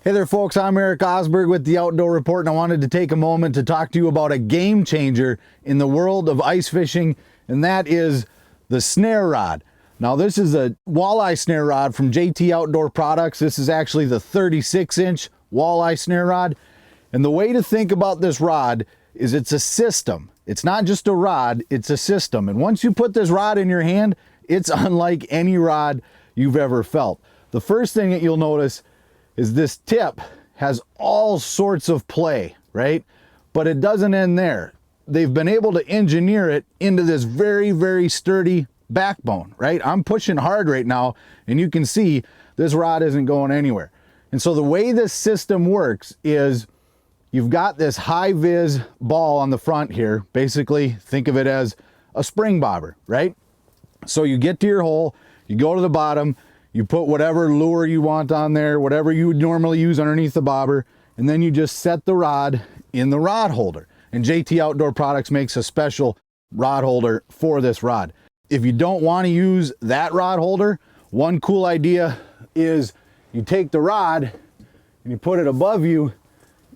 Hey there folks, I'm Erik Osberg with the Outdoor Report, and I wanted to take a moment to talk to you about a game changer in the world of ice fishing, and that is the snare rod. Now this is a walleye snare rod from JT Outdoor Products. This is actually the 36-inch walleye snare rod, and the way to think about this rod is it's a system. It's not just a rod, it's a system, and once you put this rod in your hand, it's unlike any rod you've ever felt. The first thing that you'll notice is this tip has all sorts of play, right? But it doesn't end there. They've been able to engineer it into this very, very sturdy backbone, right? I'm pushing hard right now, and you can see this rod isn't going anywhere. And so the way this system works is you've got this high-vis ball on the front here. Basically, think of it as a spring bobber, right? So you get to your hole, you go to the bottom, you put whatever lure you want on there, whatever you would normally use underneath the bobber, and then you just set the rod in the rod holder. And JT Outdoor Products makes a special rod holder for this rod. If you don't want to use that rod holder, one cool idea is you take the rod and you put it above you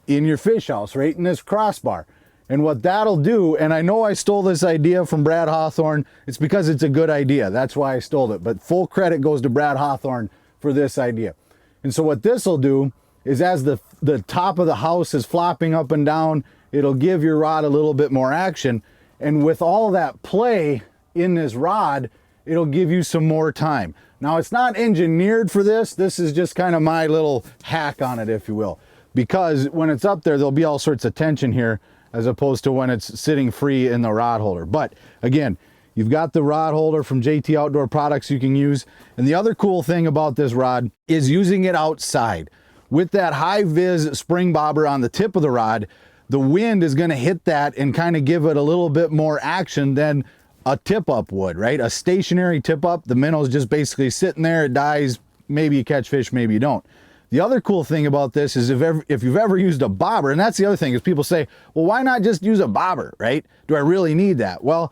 in your fish house, right in this crossbar. And what that'll do, and I know I stole this idea from Brad Hawthorne, it's because it's a good idea. That's why I stole it. But full credit goes to Brad Hawthorne for this idea. And so what this will do is as the top of the house is flopping up and down, it'll give your rod a little bit more action. And with all that play in this rod, it'll give you some more time. Now it's not engineered for this. This is just kind of my little hack on it, if you will. Because when it's up there, there'll be all sorts of tension here, as opposed to when it's sitting free in the rod holder. But again, you've got the rod holder from JT Outdoor Products you can use. And the other cool thing about this rod is using it outside. With that high-vis spring bobber on the tip of the rod, the wind is gonna hit that and kind of give it a little bit more action than a tip-up would, right? A stationary tip-up, the minnow's just basically sitting there, it dies, maybe you catch fish, maybe you don't. The other cool thing about this is if you've ever used a bobber, and that's the other thing, is people say, well, why not just use a bobber, right? Do I really need that? Well,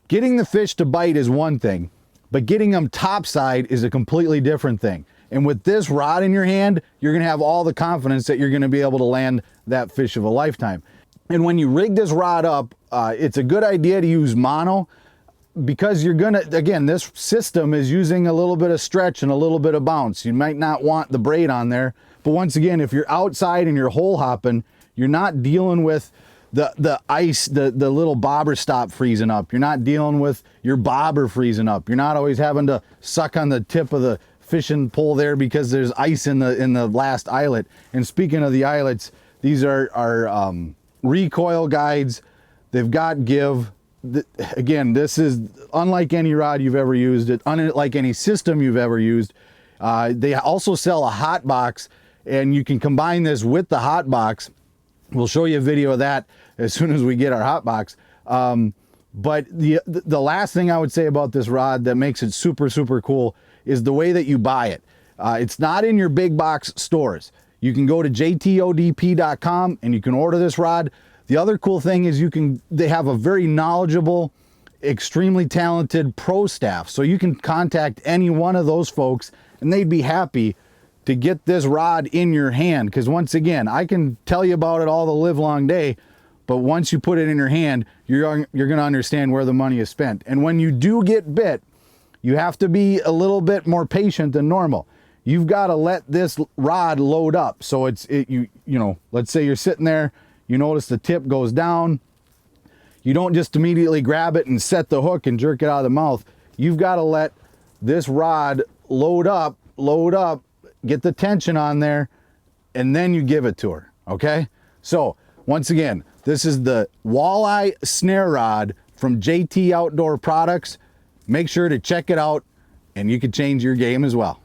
getting the fish to bite is one thing, but getting them topside is a completely different thing. And with this rod in your hand, you're gonna have all the confidence that you're gonna be able to land that fish of a lifetime. And when you rig this rod up, it's a good idea to use mono, because you're gonna, again, this system is using a little bit of stretch and a little bit of bounce. You might not want the braid on there, but once again, if you're outside and you're hole hopping, you're not dealing with the ice, the little bobber stop freezing up. You're not dealing with your bobber freezing up. You're not always having to suck on the tip of the fishing pole there because there's ice in the last eyelet. And speaking of the eyelets, these are recoil guides. They've got give. Again, this is unlike any rod you've ever used, unlike any system you've ever used. They also sell a hot box, and you can combine this with the hot box. We'll show you a video of that as soon as we get our hot box. But the last thing I would say about this rod that makes it super, super cool is the way that you buy it. It's not in your big box stores. You can go to jtodp.com and you can order this rod. The other cool thing is they have a very knowledgeable, extremely talented pro staff. So you can contact any one of those folks and they'd be happy to get this rod in your hand. Because once again, I can tell you about it all the live long day, but once you put it in your hand, you're gonna understand where the money is spent. And when you do get bit, you have to be a little bit more patient than normal. You've got to let this rod load up. So you know, let's say you're sitting there, you notice the tip goes down. You don't just immediately grab it and set the hook and jerk it out of the mouth. You've got to let this rod load up, get the tension on there, and then you give it to her, okay? So, once again, this is the Walleye Snare Rod from JT Outdoor Products. Make sure to check it out, and you can change your game as well.